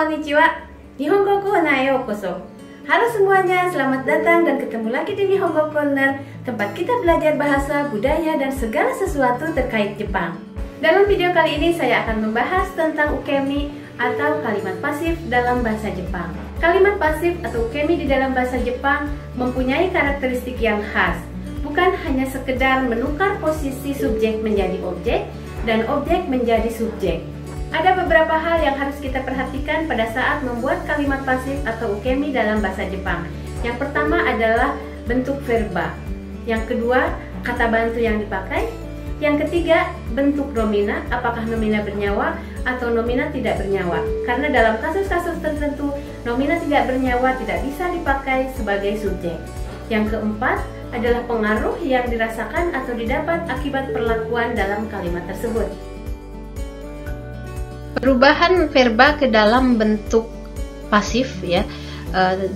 konnichiwa. Nihongo Corner yokoso. Halo semuanya, selamat datang dan ketemu lagi di Nihongo Corner, tempat kita belajar bahasa, budaya, dan segala sesuatu terkait Jepang. Dalam video kali ini saya akan membahas tentang ukemi atau kalimat pasif dalam bahasa Jepang. Kalimat pasif atau ukemi di dalam bahasa Jepang mempunyai karakteristik yang khas. Bukan hanya sekedar menukar posisi subjek menjadi objek dan objek menjadi subjek. Ada beberapa hal yang harus kita perhatikan pada saat membuat kalimat pasif atau ukemi dalam bahasa Jepang. Yang pertama adalah bentuk verba. Yang kedua, kata bantu yang dipakai. Yang ketiga, bentuk nomina, apakah nomina bernyawa atau nomina tidak bernyawa. Karena dalam kasus-kasus tertentu, nomina tidak bernyawa tidak bisa dipakai sebagai subjek. Yang keempat adalah pengaruh yang dirasakan atau didapat akibat perlakuan dalam kalimat tersebut. Perubahan verba ke dalam bentuk pasif ya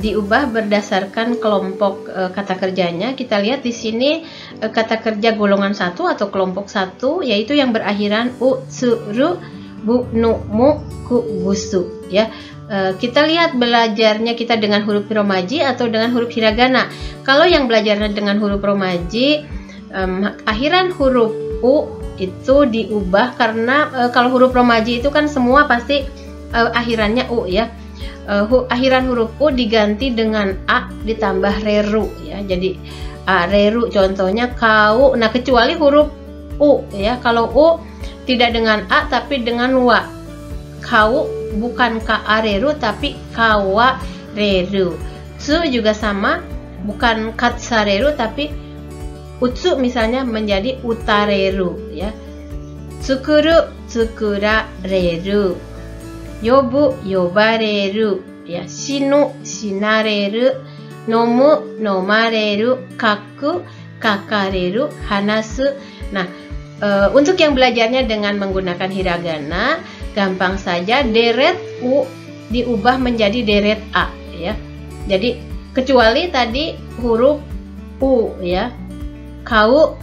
diubah berdasarkan kelompok kata kerjanya. Kita lihat di sini kata kerja golongan 1 atau kelompok 1 yaitu yang berakhiran u, su, ru, bu, nu, mu, ku, busu ya. Kita lihat belajarnya kita dengan huruf romaji atau dengan huruf hiragana. Kalau yang belajarnya dengan huruf romaji, akhiran huruf u itu diubah karena kalau huruf romaji itu kan semua pasti akhirannya u ya. Akhiran huruf u diganti dengan a ditambah reru ya. Jadi a reru contohnya kau. Nah kecuali huruf u ya. Kalau u tidak dengan a tapi dengan wa. Kau bukan ka reru tapi kawa reru. Su juga sama, bukan katsareru tapi utsu misalnya menjadi utareru ya. Tsukuru, tsukurareru. Yobu, yobareru ya. Shinu, shinareru. Nomu, nomareru. Kaku, kakareru. Hanasu. Nah, untuk yang belajarnya dengan menggunakan hiragana, gampang saja deret u diubah menjadi deret a ya. Jadi kecuali tadi huruf u ya. Kau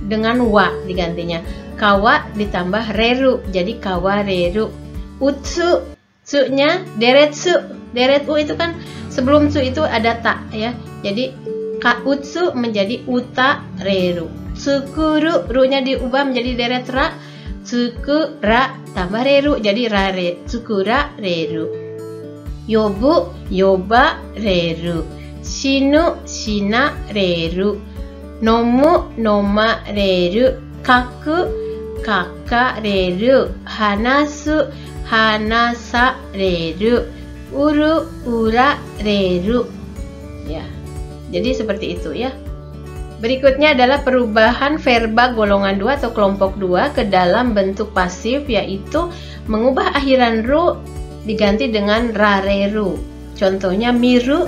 dengan wa digantinya. Kawa ditambah reru jadi kawareru. Utsu, su-nya deret su. Deret u itu kan sebelum su itu ada ta ya. Jadi ka utsu menjadi uta reru. Tsukuru, ru-nya diubah menjadi deret ra. Tsukura tambah reru jadi rare. Tsukura reru. Yobu, yoba reru. Shinu, shina reru. Nomu, noma reru. Kaku, kakareru. Hanasu, hanasa reru. Uru, ura reru. Ya. Jadi seperti itu ya. Berikutnya adalah perubahan verba golongan 2 atau kelompok 2 ke dalam bentuk pasif, yaitu mengubah akhiran ru diganti dengan rareru. Contohnya miru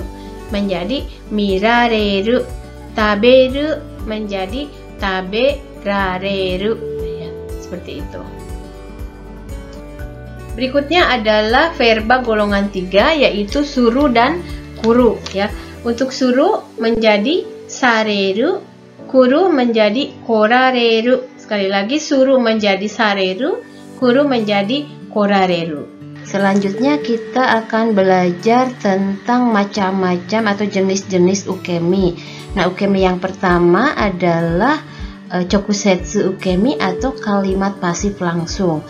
menjadi mirareru. Taberu menjadi taberareru ya, seperti itu. Berikutnya adalah verba golongan 3 yaitu suru dan kuru ya. Untuk suru menjadi sareru, kuru menjadi korareru. Sekali lagi suru menjadi sareru, kuru menjadi korareru. Selanjutnya kita akan belajar tentang macam-macam atau jenis-jenis ukemi. Nah, ukemi yang pertama adalah chokusetsu ukemi atau kalimat pasif langsung.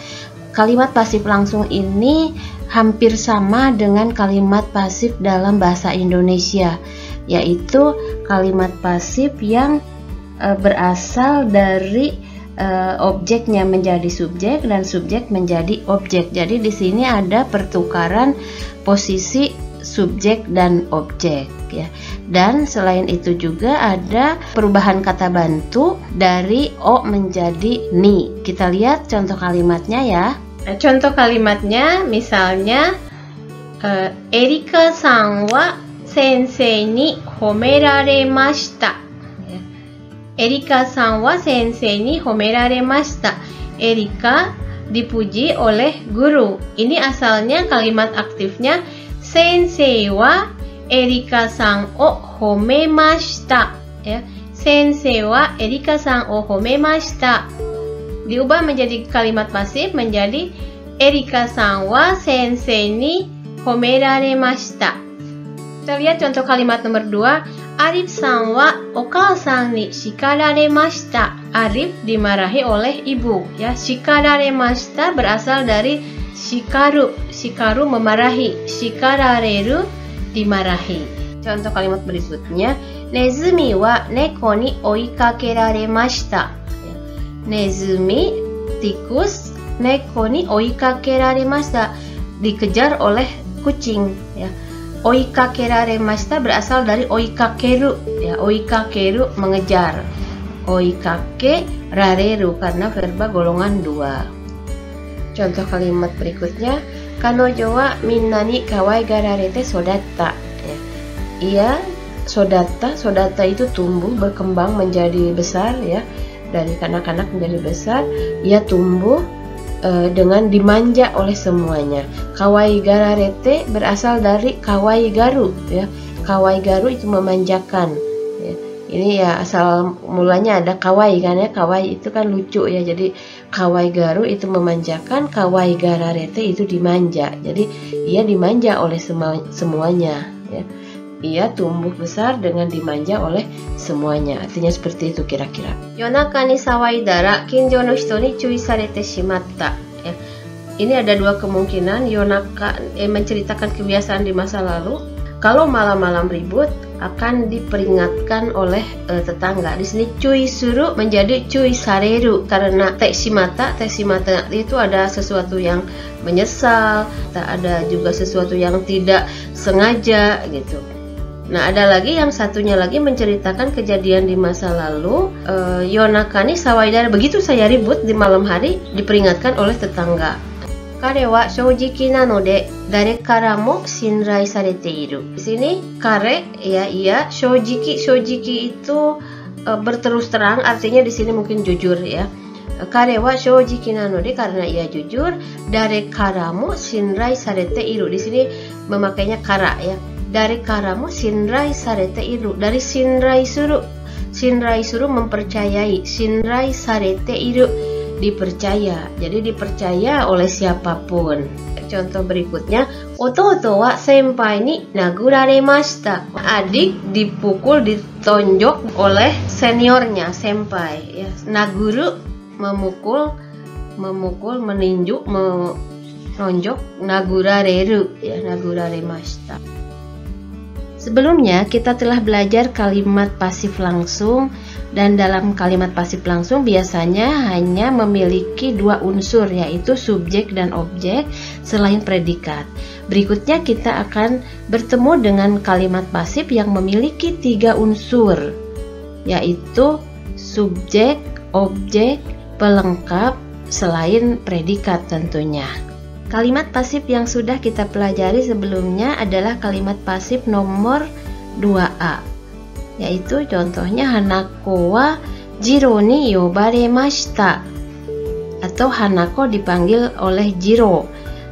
Kalimat pasif langsung ini hampir sama dengan kalimat pasif dalam bahasa Indonesia, yaitu kalimat pasif yang berasal dari objeknya menjadi subjek dan subjek menjadi objek. Jadi di sini ada pertukaran posisi subjek dan objek ya. Dan selain itu juga ada perubahan kata bantu dari o menjadi ni. Kita lihat contoh kalimatnya ya. Contoh kalimatnya misalnya Erika-san wa sensei ni homeraremashita. Erika-san wa sensei ni homeraremashita. Erika dipuji oleh guru. Ini asalnya kalimat aktifnya sensei wa Erika-san o homemashita ya. Sensei wa Erika-san o homemashita. Diubah menjadi kalimat pasif menjadi Erika-san wa sensei ni homeraremashita. Kita lihat contoh kalimat nomor 2. Arif san wa okaasan ni shikararemashita. Arif dimarahi oleh ibu. Ya, shikararemashita berasal dari shikaru. Shikaru memarahi. Shikarareru dimarahi. Contoh kalimat berikutnya. Nezumi wa neko ni oikakeraremashita. Nezumi, tikus, neko ni oikakeraremashita. Dikejar oleh kucing. Ya. Oikakeraremashita berasal dari oikakeru. Ya, oikakeru mengejar. Oikake rareru karena verba golongan 2. Contoh kalimat berikutnya. Kanojo wa minna ni kawaigararete sodatta. Ya. Ia sodata itu tumbuh berkembang menjadi besar ya. Dari kanak-kanak menjadi besar, ia tumbuh dengan dimanja oleh semuanya. Kawaigararete berasal dari kawaigaru ya. Kawaigaru itu memanjakan. Ya. Ini ya asal mulanya ada kawai kan ya. Kawai itu kan lucu ya. Jadi kawaigaru itu memanjakan, kawaigararete itu dimanja. Jadi ia dimanja oleh semuanya ya. Ia tumbuh besar dengan dimanja oleh semuanya. Artinya seperti itu kira-kira. Yonaka ni sawaidara kinjo no hito ni cui sarete shimatta. Ya. Ini ada dua kemungkinan. Yonaka menceritakan kebiasaan di masa lalu. Kalau malam-malam ribut akan diperingatkan oleh tetangga. Di sini cui suru menjadi cui sareru karena tekshimata itu ada sesuatu yang menyesal, ada juga sesuatu yang tidak sengaja gitu. Nah, ada lagi yang satunya lagi menceritakan kejadian di masa lalu. Yonaka ni sawaidara, begitu saya ribut di malam hari diperingatkan oleh tetangga. Kare wa shoujiki nanode dare kara mo shinrai sarete iru. Di sini kare ya ia, shoujiki itu berterus terang, artinya di sini mungkin jujur ya. Kare wa shoujiki nanode karena ia jujur, dare kara mo shinrai sarete iru. Di sini memakainya kara ya. Dari karamu shinrai sarete iru. Dari shinrai suru. Shinrai suru mempercayai. Shinrai sarete iru dipercaya. Jadi dipercaya oleh siapapun. Contoh berikutnya. Ototo wa senpai ni naguraremashita. Adik dipukul, ditonjok oleh seniornya, senpai. Ya. Naguru memukul, meninjuk, menonjok. Nagurareru. Ya, naguraremashita. Sebelumnya kita telah belajar kalimat pasif langsung, dan dalam kalimat pasif langsung biasanya hanya memiliki dua unsur, yaitu subjek dan objek selain predikat. Berikutnya kita akan bertemu dengan kalimat pasif yang memiliki tiga unsur, yaitu subjek, objek, pelengkap selain predikat tentunya. Kalimat pasif yang sudah kita pelajari sebelumnya adalah kalimat pasif nomor 2a, yaitu contohnya Hanako wa Jiro ni yobaremashita, atau Hanako dipanggil oleh Jiro,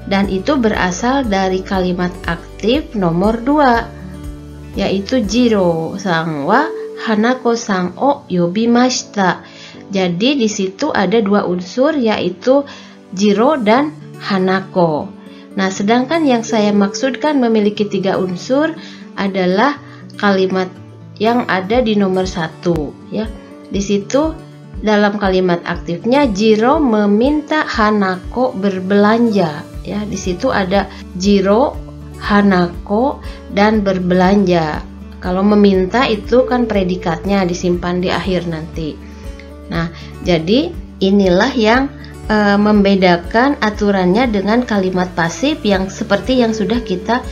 dan itu berasal dari kalimat aktif nomor 2, yaitu Jiro sang wa Hanako sang o yobimashita. Jadi di situ ada dua unsur, yaitu Jiro dan Hanako. Nah, sedangkan yang saya maksudkan memiliki tiga unsur adalah kalimat yang ada di nomor 1 ya. Di situ dalam kalimat aktifnya Jiro meminta Hanako berbelanja ya. Di situ ada Jiro, Hanako, dan berbelanja. Kalau meminta itu kan predikatnya disimpan di akhir nanti. Nah, jadi inilah yang membedakan aturannya dengan kalimat pasif yang seperti yang sudah kita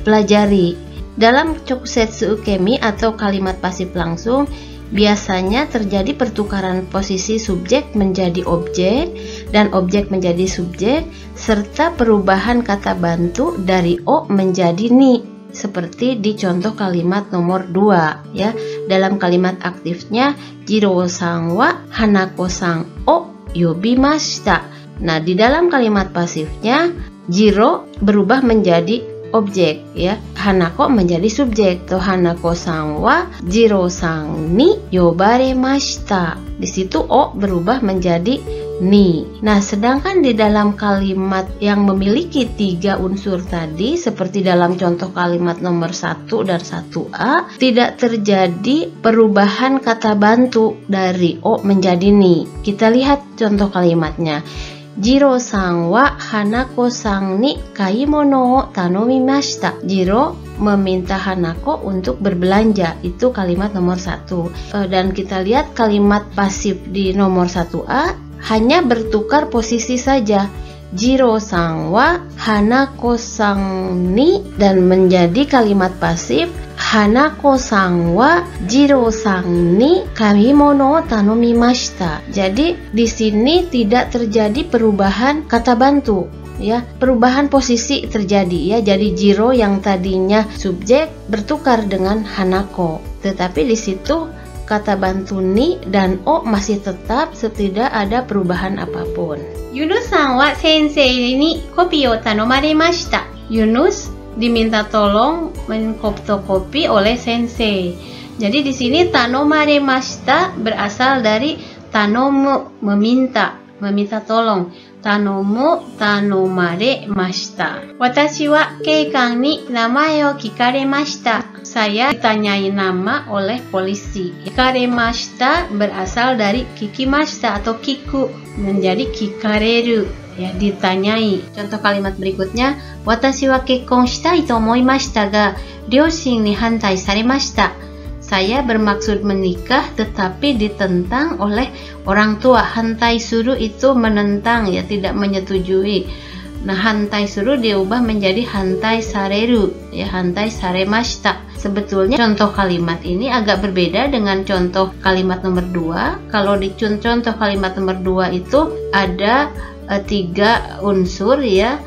pelajari. Dalam chokusetsu ukemi atau kalimat pasif langsung, biasanya terjadi pertukaran posisi subjek menjadi objek dan objek menjadi subjek, serta perubahan kata bantu dari o menjadi ni, seperti di contoh kalimat nomor 2 ya. Dalam kalimat aktifnya Jiro-san wa Hanako-san o yobimashita. Nah, di dalam kalimat pasifnya Jiro berubah menjadi objek ya, Hanako menjadi subjek. To Hanako-san wa Jiro-san ni yobaremashita. Di situ o berubah menjadi ni. Nah, sedangkan di dalam kalimat yang memiliki 3 unsur tadi, seperti dalam contoh kalimat nomor 1 dan 1A, tidak terjadi perubahan kata bantu dari o menjadi ni. Kita lihat contoh kalimatnya. Jiro-san wa Hanako-san ni kaimono o tanomimashita. Jiro meminta Hanako untuk berbelanja. Itu kalimat nomor 1. Dan kita lihat kalimat pasif di nomor 1A hanya bertukar posisi saja. Jiro-san wa Hanako-san ni, dan menjadi kalimat pasif Hanako-san wa Jiro-san ni kamimono o tanomimashita. Jadi di sini tidak terjadi perubahan kata bantu, ya, perubahan posisi terjadi, ya. Jadi Jiro yang tadinya subjek bertukar dengan Hanako, tetapi di situ kata bantu ni dan o masih tetap, tidak ada perubahan apapun. Yunus-san wa sensei ni kopi o tanomaremashita. Yunus diminta tolong menfotokopi oleh sensei. Jadi di sini tanomaremashita berasal dari tanomu, meminta tolong. Tanomu tanomaremashita. Watashi wa keikan ni namae o kikaremashita. Saya ditanyai nama oleh polisi. Kikaremashita berasal dari kikimashita atau kiku, menjadi kikareru, ya, ditanyai. Contoh kalimat berikutnya, watashi wa kekkon shitai to omoimashita ga ryoshin ni hantai saremashita. Saya bermaksud menikah tetapi ditentang oleh orang tua. Hantai suru itu menentang, ya, tidak menyetujui. Nah, hantai suru diubah menjadi hantai sareru, ya, hantai saremashita. Sebetulnya contoh kalimat ini agak berbeda dengan contoh kalimat nomor 2. Kalau di contoh kalimat nomor 2 itu ada 3 unsur, ya,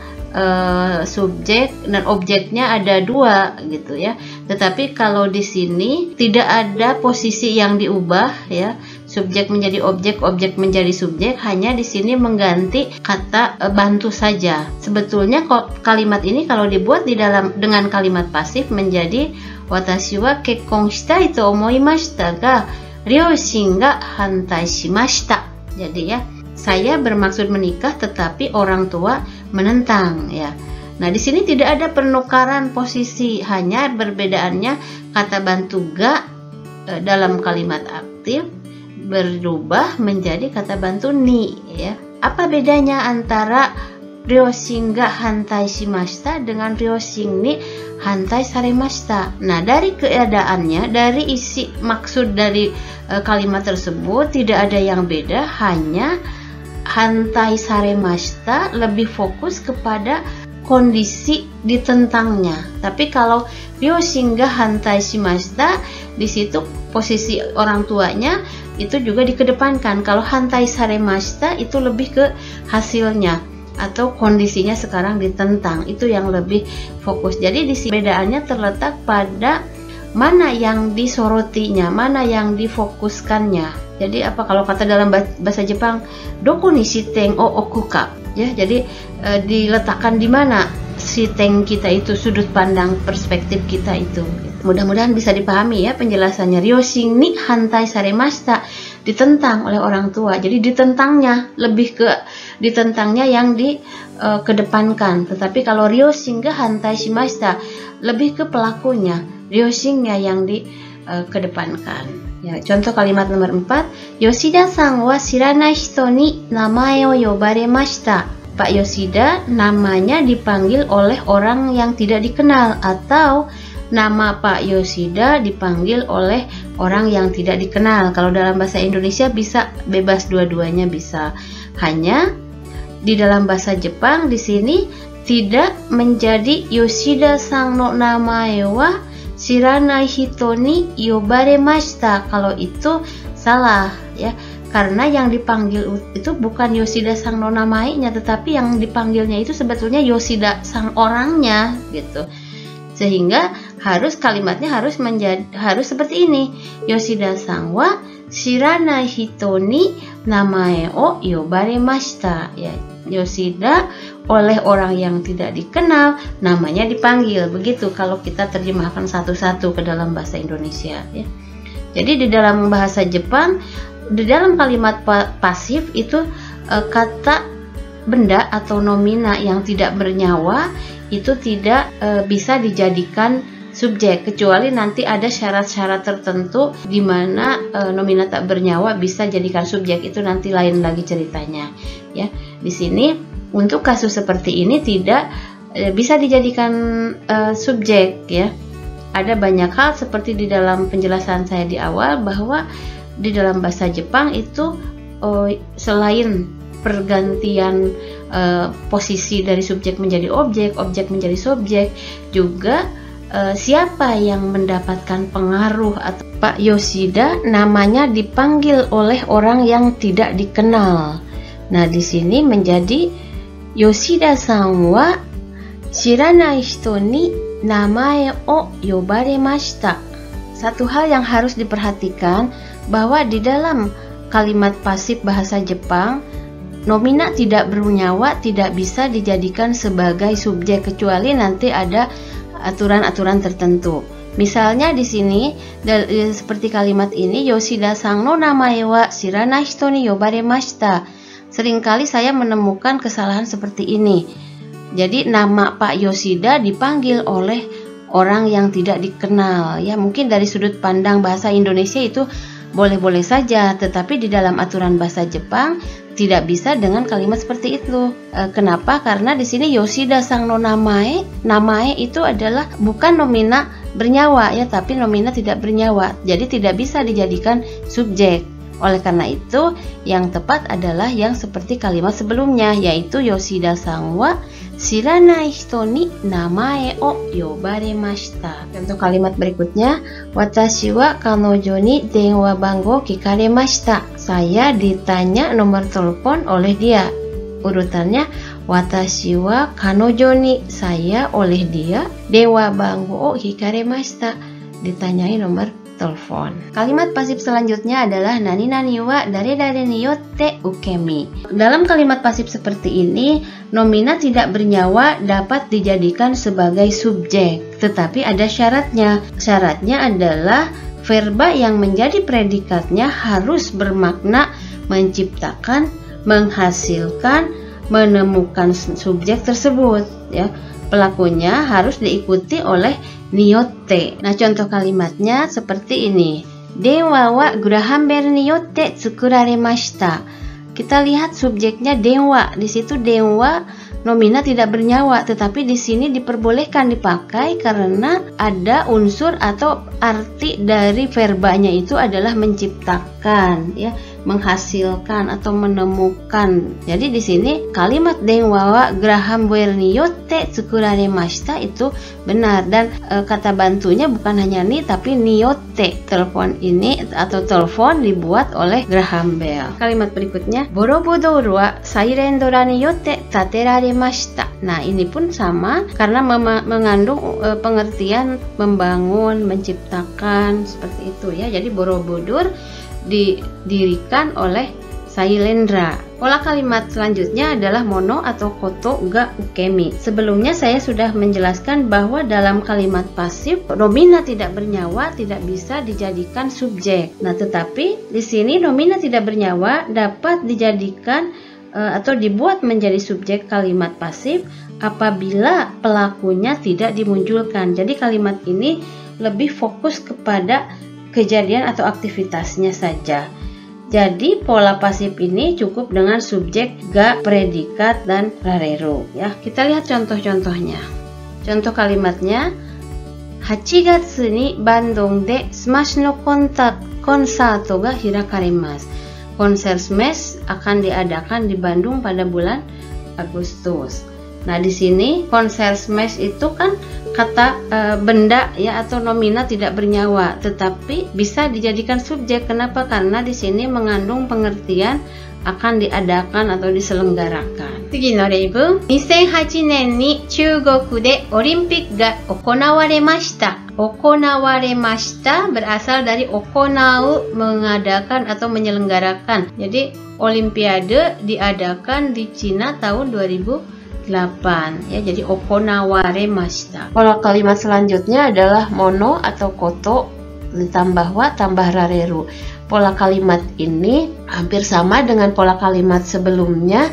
subjek dan objeknya ada 2 gitu, ya. Tetapi kalau di sini tidak ada posisi yang diubah, ya. Subjek menjadi objek, objek menjadi subjek, hanya di sini mengganti kata bantu saja. Sebetulnya kalimat ini kalau dibuat dengan kalimat pasif menjadi watashi wa kekkon shitai to omoimashita ga ryoshin ga hantai shimashita. Jadi, ya, saya bermaksud menikah tetapi orang tua menentang, ya. Nah, di sini tidak ada penukaran posisi, hanya perbedaannya kata bantu ga dalam kalimat aktif berubah menjadi kata bantu ni, ya. Apa bedanya antara ryoshin ga hantai shimashita dengan ryoshin ni hantai saremashita? Nah, dari keadaannya, dari isi maksud dari kalimat tersebut tidak ada yang beda, hanya hantai saremashita lebih fokus kepada kondisi ditentangnya. Tapi kalau ryoshin ga hantai shimashita, di situ posisi orang tuanya itu juga dikedepankan. Kalau hantai saremashita itu lebih ke hasilnya atau kondisinya sekarang ditentang, itu yang lebih fokus. Jadi di sini bedaannya terletak pada mana yang disorotinya, mana yang difokuskannya. Jadi apa kalau kata dalam bahasa Jepang, doko ni shiten o okuka, ya. Jadi diletakkan di mana shiten kita itu, sudut pandang perspektif kita itu. Mudah-mudahan bisa dipahami, ya, penjelasannya. Ryoshin ni hantai saremashita, ditentang oleh orang tua. Jadi ditentangnya, lebih ke ditentangnya yang dikedepankan. Tetapi kalau ryoshin ga hantai shimashita, lebih ke pelakunya, ryoshinnya yang dikedepankan. Ya, contoh kalimat nomor 4, Yoshida-san wa shiranai hito ni namae o yobaremashita. Pak Yoshida namanya dipanggil oleh orang yang tidak dikenal, atau nama Pak Yoshida dipanggil oleh orang yang tidak dikenal. Kalau dalam bahasa Indonesia bisa bebas, dua-duanya bisa. Hanya di dalam bahasa Jepang di sini tidak menjadi Yoshida-san no namae wa shiranai hito ni yobaremashita. Kalau itu salah, ya. Karena yang dipanggil itu bukan Yoshida sang no namae-nya, tetapi yang dipanggilnya itu sebetulnya Yoshida sang orangnya, gitu. Sehingga kalimatnya harus seperti ini. Yoshida sang wa shiranai hito ni namae o yobaremashita, ya. Yoshida oleh orang yang tidak dikenal namanya dipanggil. Begitu kalau kita terjemahkan satu-satu ke dalam bahasa Indonesia, ya. Jadi di dalam bahasa Jepang, di dalam kalimat pasif itu kata benda atau nomina yang tidak bernyawa itu tidak bisa dijadikan subjek, kecuali nanti ada syarat-syarat tertentu di mana nomina tak bernyawa bisa jadikan subjek, itu nanti lain lagi ceritanya ya. Di sini untuk kasus seperti ini tidak bisa dijadikan subjek ya. Ada banyak hal seperti di dalam penjelasan saya di awal bahwa di dalam bahasa Jepang itu selain pergantian posisi dari subjek menjadi objek, objek menjadi subjek, juga siapa yang mendapatkan pengaruh atau Pak Yoshida namanya dipanggil oleh orang yang tidak dikenal. Nah, di sini menjadi Yoshida-san wa shiranai hito ni namae o yobaremashita. Satu hal yang harus diperhatikan bahwa di dalam kalimat pasif bahasa Jepang, nomina tidak bernyawa tidak bisa dijadikan sebagai subjek kecuali nanti ada aturan-aturan tertentu. Misalnya di sini seperti kalimat ini, Yoshida-san no namae wa shiranai hito ni yobaremashita. Seringkali saya menemukan kesalahan seperti ini. Jadi nama Pak Yoshida dipanggil oleh orang yang tidak dikenal ya. Mungkin dari sudut pandang bahasa Indonesia itu boleh-boleh saja, tetapi di dalam aturan bahasa Jepang tidak bisa dengan kalimat seperti itu. Kenapa? Karena di sini Yoshida-san no namae, namae itu adalah bukan nomina bernyawa ya, tapi nomina tidak bernyawa. Jadi tidak bisa dijadikan subjek. Oleh karena itu, yang tepat adalah yang seperti kalimat sebelumnya, yaitu Yoshida-san wa shiranai hito ni namae o yobaremashita. Contoh kalimat berikutnya, watashi wa kanojo ni denwa bango kikaremashita. Saya ditanya nomor telepon oleh dia. Urutannya, watashi wa kanojo ni, saya oleh dia, denwa bango o kikaremashita, ditanyai nomor telepon. Kalimat pasif selanjutnya adalah nani nani wa dare-dare ni yotte ukemi. Dalam kalimat pasif seperti ini, nomina tidak bernyawa dapat dijadikan sebagai subjek, tetapi ada syaratnya. Syaratnya adalah verba yang menjadi predikatnya harus bermakna menciptakan, menghasilkan, menemukan subjek tersebut ya. Pelakunya harus diikuti oleh niyotte. Nah, contoh kalimatnya seperti ini. Denwa wa gurahamber niyotte tsukuraremashita. Kita lihat subjeknya denwa. Di situ denwa nomina tidak bernyawa, tetapi di sini diperbolehkan dipakai karena ada unsur atau arti dari verbanya itu adalah menciptakan ya, menghasilkan atau menemukan. Jadi di sini kalimat denwa wa gurahamber niyotte tsukuraremashita itu benar, dan kata bantunya bukan hanya ni tapi niyotte. Telepon ini atau telepon dibuat oleh Graham Bell. Kalimat berikutnya, borobodoru wa sairendora niyotte tateraremashita. Nah, ini pun sama karena mengandung pengertian membangun, menciptakan seperti itu ya. Jadi Borobudur didirikan oleh Sailendra. Pola kalimat selanjutnya adalah mono atau koto ga ukemi. Sebelumnya saya sudah menjelaskan bahwa dalam kalimat pasif nomina tidak bernyawa tidak bisa dijadikan subjek. Nah, tetapi di sini nomina tidak bernyawa dapat dijadikan atau dibuat menjadi subjek kalimat pasif apabila pelakunya tidak dimunculkan. Jadi kalimat ini lebih fokus kepada kejadian atau aktivitasnya saja. Jadi pola pasif ini cukup dengan subjek, ga, predikat, dan rareru ya. Kita lihat contoh-contohnya. Contoh kalimatnya, 8月にバンドンでスマッシュのコンサートが開かれます。Konser Smash akan diadakan di Bandung pada bulan Agustus. Nah, di sini konser Smash itu kan kata benda ya atau nomina tidak bernyawa, tetapi bisa dijadikan subjek. Kenapa? Karena di sini mengandung pengertian akan diadakan atau diselenggarakan. 次の例文、2008年に中国でオリンピックが行われました。行われました berasal dari okonau, mengadakan atau menyelenggarakan. Jadi Olimpiade diadakan di Cina tahun 2008 ya. Jadi okonawaremashita. Pola kalimat selanjutnya adalah mono atau koto ditambah wa tambah rareru. pola kalimat ini hampir sama dengan pola kalimat sebelumnya,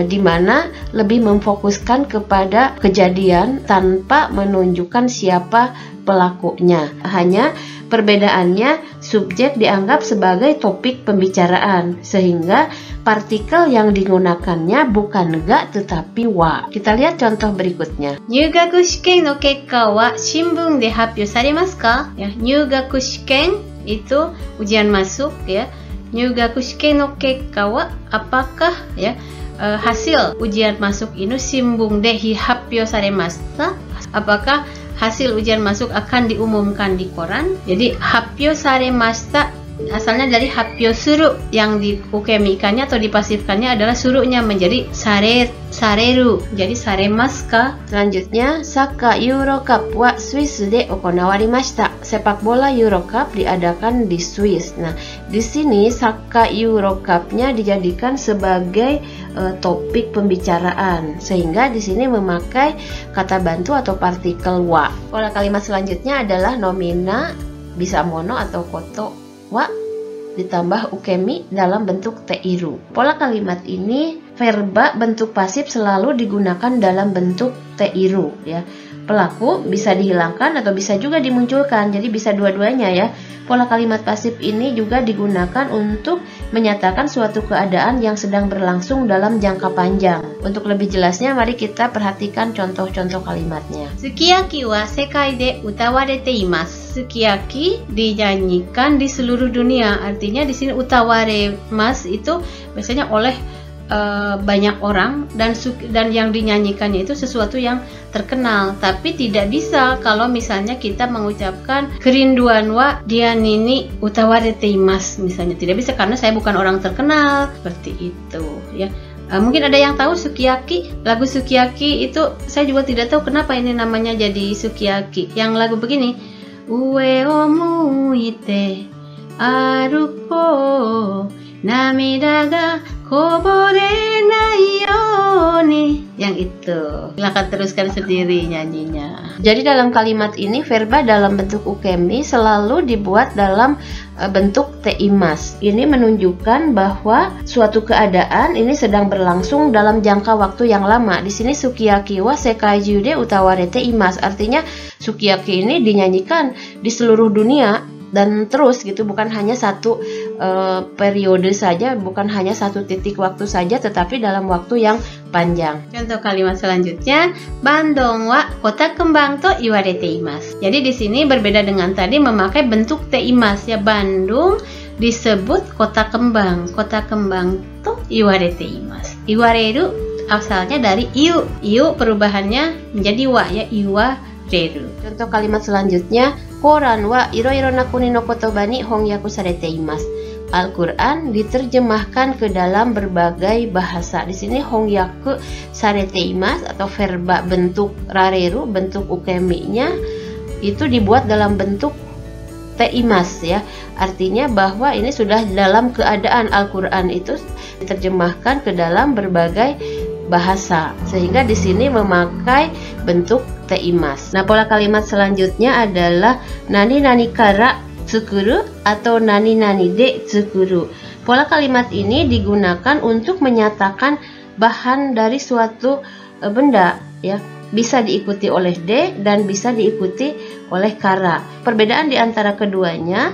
di mana lebih memfokuskan kepada kejadian tanpa menunjukkan siapa pelakunya. Hanya perbedaannya subjek dianggap sebagai topik pembicaraan, sehingga partikel yang digunakannya bukan ga tetapi wa. Kita lihat contoh berikutnya. Nyugaku shiken no kekka wa shinbun de happyou saremasu ka? Ya, nyugaku shiken itu ujian masuk ya. Nyugaku shiken no kekka wa apakah ya hasil ujian masuk ini shinbun de happyou saremasu ka? Apakah hasil ujian masuk akan diumumkan di koran? Jadi happyou saremashita asalnya dari happyou suru, yang di ukemikannya atau dipasifkannya adalah suruhnya menjadi sareru, jadi saremasu ka. Selanjutnya, Saka Euro Cup wa Swiss de okonawarimashita. Sepak bola Euro Cup diadakan di Swiss. Nah, di sini Saka Euro Cup-nya dijadikan sebagai topik pembicaraan, sehingga di sini memakai kata bantu atau partikel wa. Pola kalimat selanjutnya adalah nomina, bisa mono atau koto wa ditambah ukemi dalam bentuk teiru. Pola kalimat ini verba bentuk pasif selalu digunakan dalam bentuk teiru ya. Pelaku bisa dihilangkan atau bisa juga dimunculkan, jadi bisa dua-duanya ya. Pola kalimat pasif ini juga digunakan untuk menyatakan suatu keadaan yang sedang berlangsung dalam jangka panjang. Untuk lebih jelasnya, mari kita perhatikan contoh-contoh kalimatnya. Sukiyaki wa sekai de utawarete imasu. Sukiyaki dinyanyikan di seluruh dunia. Artinya di sini utawaremas itu biasanya oleh banyak orang, dan yang dinyanyikannya itu sesuatu yang terkenal. Tapi tidak bisa kalau misalnya kita mengucapkan kerinduan wa dianini utawarete imasu misalnya, tidak bisa karena saya bukan orang terkenal, seperti itu ya. Mungkin ada yang tahu sukiyaki, lagu sukiyaki itu saya juga tidak tahu kenapa ini namanya jadi sukiyaki. Yang lagu begini, ue o muite aruko namida ga koborenai yoni, yang itu. Silakan teruskan sendiri nyanyinya. Jadi dalam kalimat ini verba dalam bentuk ukemi selalu dibuat dalam bentuk teimas. Ini menunjukkan bahwa suatu keadaan ini sedang berlangsung dalam jangka waktu yang lama. Di sini sukiyaki wa sekai de utawarete imas, artinya sukiyaki ini dinyanyikan di seluruh dunia dan terus gitu, bukan hanya satu periode saja, bukan hanya satu titik waktu saja, tetapi dalam waktu yang panjang. Contoh kalimat selanjutnya, Bandung wa kota kembang to iwarete imasu. Jadi di sini berbeda dengan tadi memakai bentuk teimas ya. Bandung disebut kota kembang to iwarete imasu. Iwareru asalnya dari iu perubahannya menjadi wa ya, iwareru. Contoh kalimat selanjutnya, Koran wa iro-iro na kuni no kotoba ni hongyaku sarete imasu. Al-Quran diterjemahkan ke dalam berbagai bahasa. Di sini hongyaku sarete imasu atau verba bentuk rareru, bentuk ukemi-nya itu dibuat dalam bentuk teimas ya. Artinya bahwa ini sudah dalam keadaan Al-Quran itu diterjemahkan ke dalam berbagai bahasa, sehingga di sini memakai bentuk teimas. Nah, pola kalimat selanjutnya adalah nani nani kara tsukuru atau nani nani de tsukuru. Pola kalimat ini digunakan untuk menyatakan bahan dari suatu benda ya. Bisa diikuti oleh de dan bisa diikuti oleh kara. Perbedaan di antara keduanya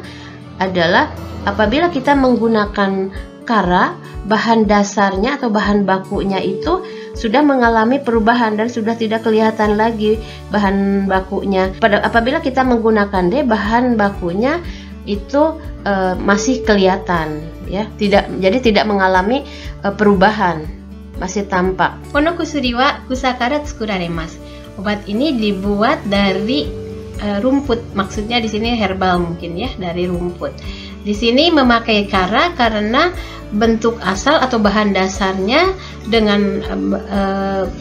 adalah apabila kita menggunakan kara, bahan dasarnya atau bahan bakunya itu sudah mengalami perubahan dan sudah tidak kelihatan lagi bahan bakunya. Apabila kita menggunakan de, bahan bakunya itu masih kelihatan ya, tidak mengalami perubahan, masih tampak. Kono kusuri wa kusakara tsukuraremasu. Obat ini dibuat dari rumput, maksudnya di sini herbal mungkin ya, dari rumput. Di sini memakai kara karena bentuk asal atau bahan dasarnya dengan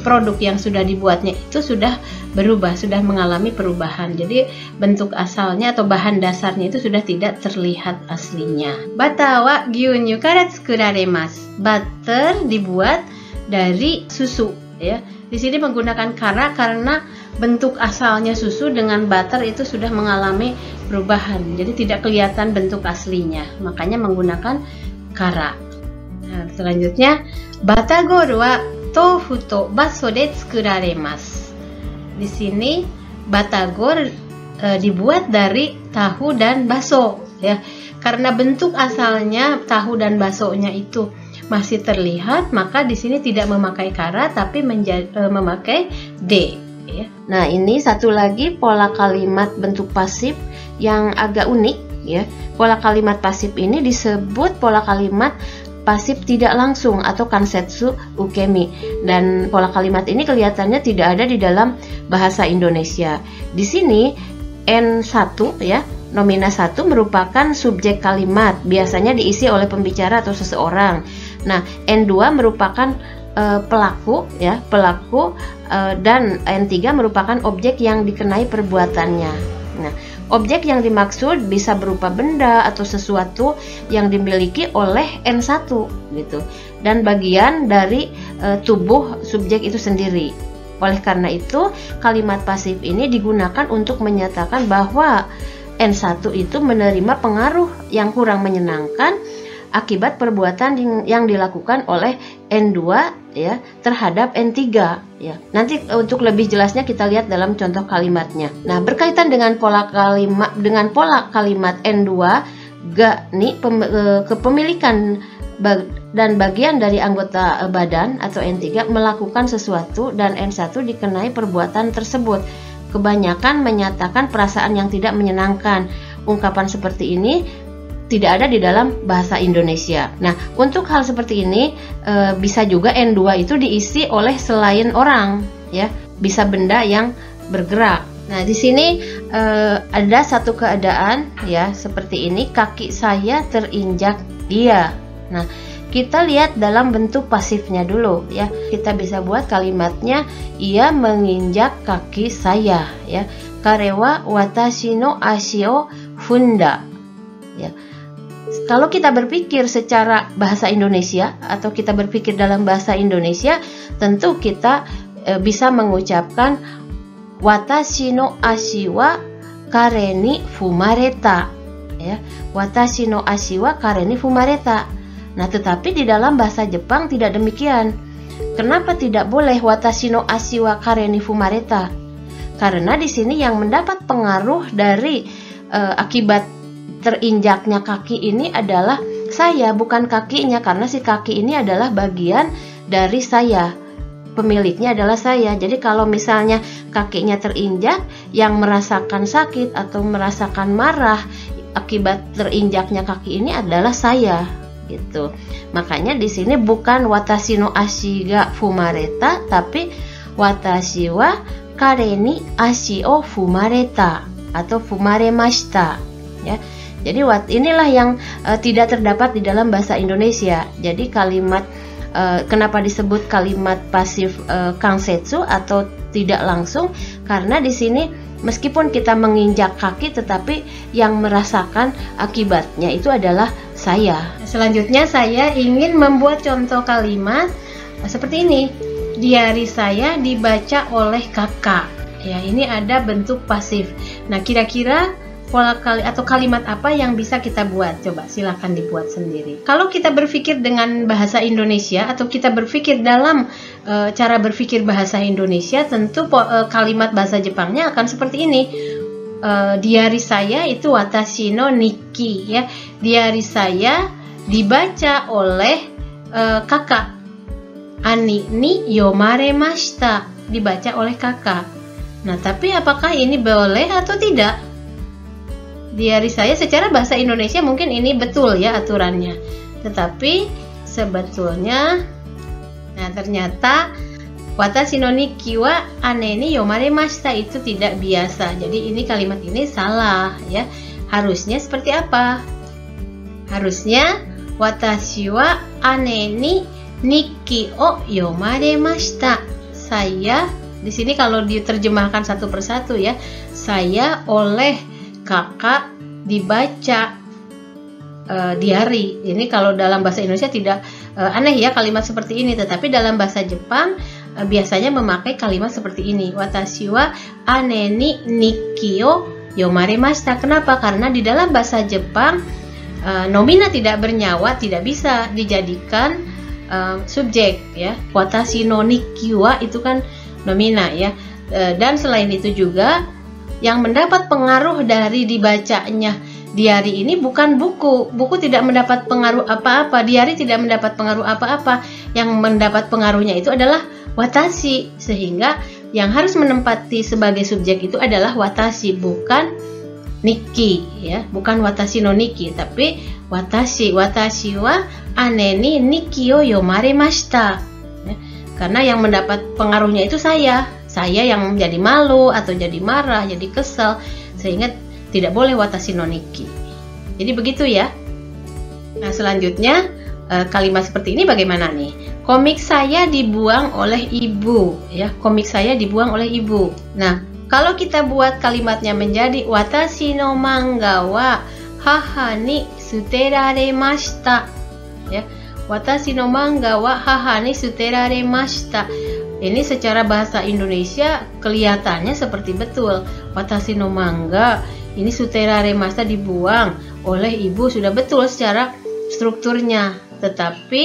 produk yang sudah dibuatnya itu sudah berubah, sudah mengalami perubahan. Jadi bentuk asalnya atau bahan dasarnya itu sudah tidak terlihat aslinya. Bata wa gyunyu kara tsukuraremasu. Butter dibuat dari susu ya. Di sini menggunakan kara karena bentuk asalnya susu dengan butter itu sudah mengalami perubahan. Jadi tidak kelihatan bentuk aslinya. Makanya menggunakan kara. Nah, selanjutnya batagor wa tofu to baso de tsukuraremasu. Di sini batagor dibuat dari tahu dan baso ya. Karena bentuk asalnya tahu dan basonya itu masih terlihat, maka di sini tidak memakai kara tapi memakai de ya. Nah, ini satu lagi pola kalimat bentuk pasif yang agak unik ya. Pola kalimat pasif ini disebut pola kalimat pasif tidak langsung atau kansetsu ukemi, dan pola kalimat ini kelihatannya tidak ada di dalam bahasa Indonesia. Di sini N1 ya, nomina 1 merupakan subjek kalimat, biasanya diisi oleh pembicara atau seseorang. Nah, N2 merupakan pelaku ya, dan N3 merupakan objek yang dikenai perbuatannya. Nah, objek yang dimaksud bisa berupa benda atau sesuatu yang dimiliki oleh N1 gitu, dan bagian dari tubuh subjek itu sendiri. Oleh karena itu, kalimat pasif ini digunakan untuk menyatakan bahwa N1 itu menerima pengaruh yang kurang menyenangkan akibat perbuatan yang dilakukan oleh N2 ya terhadap N3 ya. Nanti untuk lebih jelasnya kita lihat dalam contoh kalimatnya. Nah, berkaitan dengan pola kalimat N2, ga nih kepemilikan dan bagian dari anggota badan atau N3 melakukan sesuatu dan N1 dikenai perbuatan tersebut. Kebanyakan menyatakan perasaan yang tidak menyenangkan. Ungkapan seperti ini tidak ada di dalam bahasa Indonesia. Nah, untuk hal seperti ini bisa juga N2 itu diisi oleh selain orang, ya, bisa benda yang bergerak. Nah, di sini ada satu keadaan, ya, seperti ini, kaki saya terinjak dia. Nah, kita lihat dalam bentuk pasifnya dulu, ya. Kita bisa buat kalimatnya, ia menginjak kaki saya, ya. Karewa watashi no ashi o funda, ya. Kalau kita berpikir secara bahasa Indonesia atau kita berpikir dalam bahasa Indonesia, tentu kita bisa mengucapkan watashi no ashi wa kare ni fumareta, ya. Watashi no ashi wa kare ni fumareta. Nah, tetapi di dalam bahasa Jepang tidak demikian. Kenapa tidak boleh watashi no ashi wa kare ni fumareta? Karena di sini yang mendapat pengaruh dari akibat terinjaknya kaki ini adalah saya, bukan kakinya, karena si kaki ini adalah bagian dari saya. Pemiliknya adalah saya. Jadi kalau misalnya kakinya terinjak, yang merasakan sakit atau merasakan marah akibat terinjaknya kaki ini adalah saya, gitu. Makanya di sini bukan watashi no ashi ga fumareta, tapi watashi wa kare ni ashi o fumareta atau fumaremashita, ya. Jadi inilah yang tidak terdapat di dalam bahasa Indonesia. Jadi kalimat kenapa disebut kalimat pasif kansetsu atau tidak langsung? Karena di sini meskipun kita menginjak kaki, tetapi yang merasakan akibatnya itu adalah saya. Selanjutnya saya ingin membuat contoh kalimat seperti ini. Diari saya dibaca oleh kakak. Ya, ini ada bentuk pasif. Nah, kira-kira pola atau kalimat apa yang bisa kita buat? Coba silakan dibuat sendiri. Kalau kita berpikir dengan bahasa Indonesia atau kita berpikir dalam cara berpikir bahasa Indonesia, tentu kalimat bahasa Jepangnya akan seperti ini. Diari saya itu watashi no nikki, ya. Diari saya dibaca oleh kakak. Ani ni yomaremashita, dibaca oleh kakak. Nah, tapi apakah ini boleh atau tidak? Diari saya secara bahasa Indonesia mungkin ini betul ya aturannya, tetapi sebetulnya ternyata watashi no nikki wa ane ni yomaremashita itu tidak biasa. Jadi ini kalimat ini salah, ya. Harusnya seperti apa? Harusnya watashi wa ane ni nikki o yomaremashita. Saya di sini kalau diterjemahkan satu persatu, ya, saya oleh kakak dibaca diari. Ini kalau dalam bahasa Indonesia tidak aneh ya kalimat seperti ini, tetapi dalam bahasa Jepang biasanya memakai kalimat seperti ini. Watashi wa ane ni nikki o yomaremashita. Kenapa? Karena di dalam bahasa Jepang nomina tidak bernyawa tidak bisa dijadikan subjek ya. Watashi no nikki wa itu kan nomina ya. Dan selain itu juga yang mendapat pengaruh dari dibacanya diari ini bukan buku. Buku tidak mendapat pengaruh apa-apa, diari tidak mendapat pengaruh apa-apa. Yang mendapat pengaruhnya itu adalah watashi, sehingga yang harus menempati sebagai subjek itu adalah watashi, bukan nikki ya, bukan watashi no nikki, tapi watashi. Watashi wa ane ni nikki o yomaremashita ya. Karena yang mendapat pengaruhnya itu saya yang menjadi malu atau jadi marah, jadi kesal, sehingga tidak boleh watashi no nikki. Jadi begitu ya. Nah, selanjutnya kalimat seperti ini bagaimana nih? Komik saya dibuang oleh ibu ya. Komik saya dibuang oleh ibu. Nah, kalau kita buat kalimatnya menjadi watashi no manga wa haha ni suteraremashita ya. Watashi no manga wa haha ni suteraremashita. Ini secara bahasa Indonesia kelihatannya seperti betul. Watashi no manga ini suteraremashita, dibuang oleh ibu, sudah betul secara strukturnya. Tetapi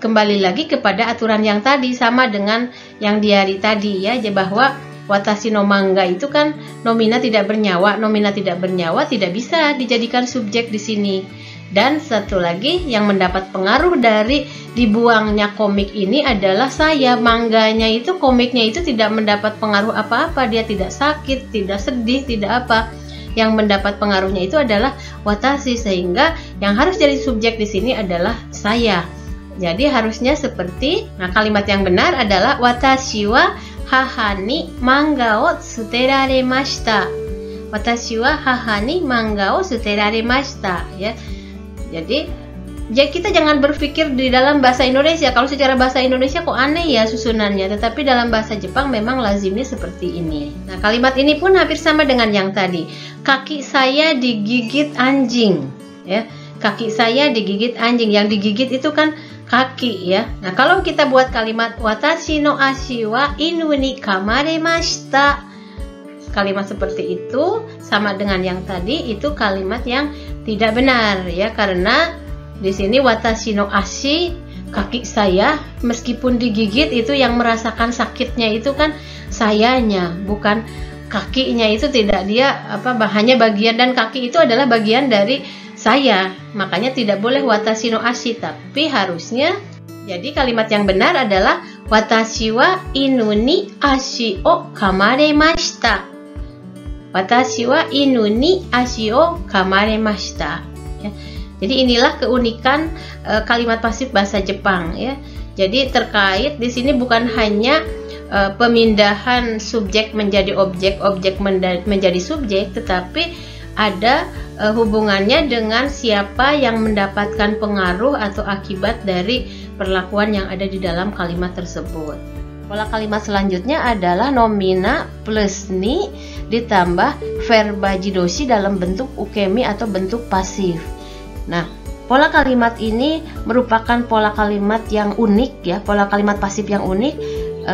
kembali lagi kepada aturan yang tadi, sama dengan yang diari tadi ya, bahwa watashi no manga itu kan nomina tidak bernyawa. Nomina tidak bernyawa tidak bisa dijadikan subjek di sini. Dan satu lagi yang mendapat pengaruh dari dibuangnya komik ini adalah saya. Mangganya itu, komiknya itu tidak mendapat pengaruh apa-apa. Dia tidak sakit, tidak sedih, tidak apa. Yang mendapat pengaruhnya itu adalah watashi, sehingga yang harus jadi subjek di sini adalah saya. Jadi harusnya seperti, nah kalimat yang benar adalah watashi wa haha ni manga o suteraremashita. Watashi wa haha ni manga o suteraremashita ya. Jadi kita jangan berpikir di dalam bahasa Indonesia. Kalau secara bahasa Indonesia kok aneh ya susunannya, tetapi dalam bahasa Jepang memang lazimnya seperti ini. Nah, kalimat ini pun hampir sama dengan yang tadi. Kaki saya digigit anjing ya. Kaki saya digigit anjing. Yang digigit itu kan kaki ya. Nah, kalau kita buat kalimat watashi no ashi wa inu ni kamaremashita, kalimat seperti itu sama dengan yang tadi, itu kalimat yang tidak benar ya, karena di sini watashi no ashi, kaki saya, meskipun digigit itu yang merasakan sakitnya itu kan sayanya, bukan kakinya. Itu tidak, dia hanya bagian, dan kaki itu adalah bagian dari saya. Makanya tidak boleh watashi no ashi, tapi harusnya jadi kalimat yang benar adalah watashi wa inu ni ashi o kamaremashita. Watashi wa inu ni ashi o kamaremashita ya. Jadi inilah keunikan kalimat pasif bahasa Jepang ya. Jadi terkait di sini bukan hanya pemindahan subjek menjadi objek, objek menjadi subjek, tetapi ada hubungannya dengan siapa yang mendapatkan pengaruh atau akibat dari perlakuan yang ada di dalam kalimat tersebut. Pola kalimat selanjutnya adalah nomina plus ni ditambah verba jidoshi dalam bentuk ukemi atau bentuk pasif. Nah, pola kalimat ini merupakan pola kalimat yang unik ya, pola kalimat pasif yang unik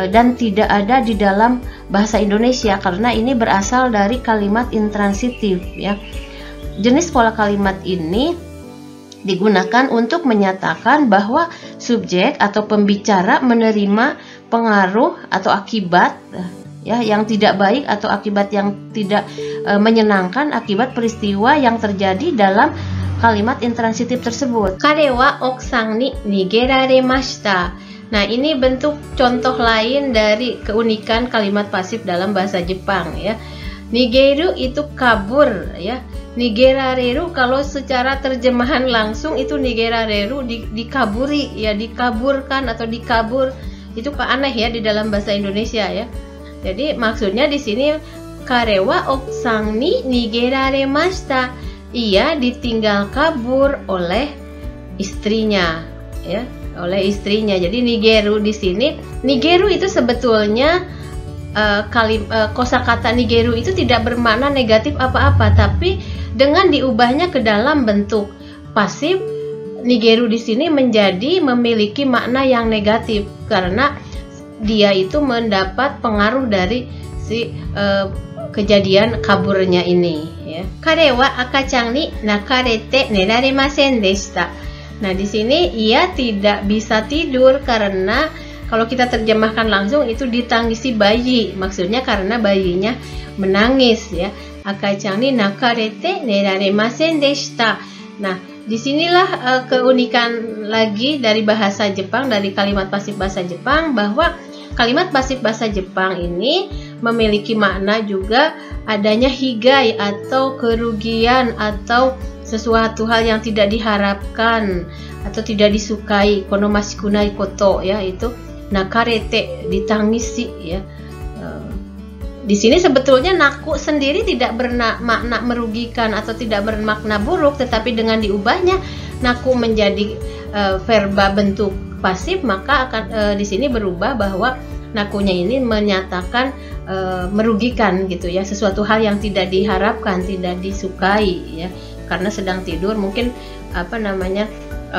dan tidak ada di dalam bahasa Indonesia karena ini berasal dari kalimat intransitif ya. Jenis pola kalimat ini digunakan untuk menyatakan bahwa subjek atau pembicara menerima pengaruh atau akibat ya yang tidak baik atau akibat yang tidak menyenangkan akibat peristiwa yang terjadi dalam kalimat intransitif tersebut. Kare wa okusang ni nigeraremashita. Nah, ini bentuk contoh lain dari keunikan kalimat pasif dalam bahasa Jepang ya. Nigeru itu kabur ya. Nigerareru kalau secara terjemahan langsung itu nigerareru dikaburi ya, dikaburkan atau dikabur. Itu aneh ya di dalam bahasa Indonesia ya. Jadi maksudnya di sini kare wa okusang ni nigeraremashita. Ia ditinggal kabur oleh istrinya ya, oleh istrinya. Jadi nigeru di sini, nigeru itu sebetulnya kosakata nigeru itu tidak bermakna negatif apa-apa, tapi dengan diubahnya ke dalam bentuk pasif, nigeru di sini menjadi memiliki makna yang negatif karena dia itu mendapat pengaruh dari si kejadian kaburnya ini ya. Kare wa akacang ni nakarete neraremasen deshita. Nah, di sini ia tidak bisa tidur karena kalau kita terjemahkan langsung itu ditangisi bayi. Maksudnya karena bayinya menangis ya. Akacang ni nakarete neraremasen deshita. Nah, disinilah keunikan lagi dari bahasa Jepang, dari kalimat pasif bahasa Jepang, bahwa kalimat pasif bahasa Jepang ini memiliki makna juga adanya higai atau kerugian atau sesuatu hal yang tidak diharapkan atau tidak disukai, konomasi kunai koto ya, itu nakarete, ditangisi ya. Di sini sebetulnya naku sendiri tidak bermakna merugikan atau tidak bermakna buruk, tetapi dengan diubahnya naku menjadi verba bentuk pasif, maka akan di sini berubah bahwa nakunya ini menyatakan merugikan gitu ya, sesuatu hal yang tidak diharapkan, tidak disukai ya, karena sedang tidur mungkin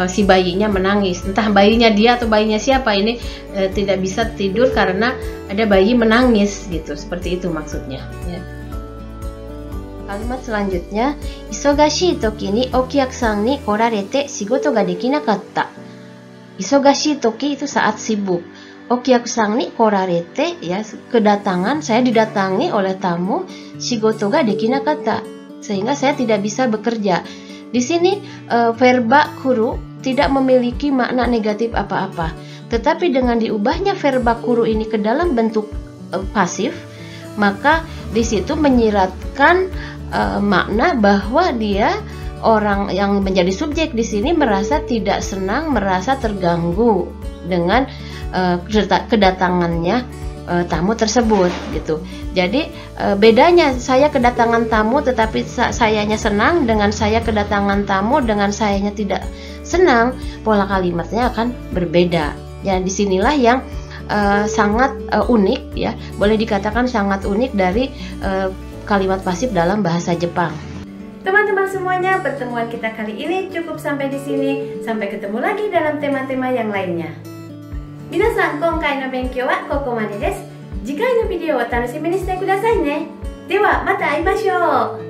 si bayinya menangis, entah bayinya dia atau bayinya siapa ini tidak bisa tidur karena ada bayi menangis gitu, seperti itu maksudnya ya. Kalimat selanjutnya, isogashii toki ni okiyaku-san ni korarete shigoto ga dekinakatta. Isogashii toki itu saat sibuk. Okiyaku-san ni korarete ya, kedatangan, saya didatangi oleh tamu, shigoto ga dekinakatta, sehingga saya tidak bisa bekerja. Di sini verba kuru tidak memiliki makna negatif apa-apa, tetapi dengan diubahnya verba kuru ini ke dalam bentuk pasif, maka di situ menyiratkan makna bahwa dia, orang yang menjadi subjek di sini, merasa tidak senang, merasa terganggu dengan kedatangannya tamu tersebut gitu. Jadi bedanya saya kedatangan tamu tetapi sayanya senang dengan saya kedatangan tamu dengan sayanya tidak senang, pola kalimatnya akan berbeda. Ya, disinilah yang sangat unik ya, boleh dikatakan sangat unik dari kalimat pasif dalam bahasa Jepang. Teman-teman semuanya, pertemuan kita kali ini cukup sampai di sini. Sampai ketemu lagi dalam tema-tema yang lainnya. Minasan, konkai no benkyou wa koko made desu. 次回のビデオをお楽しみにしてくださいね。ではまた会いましょう。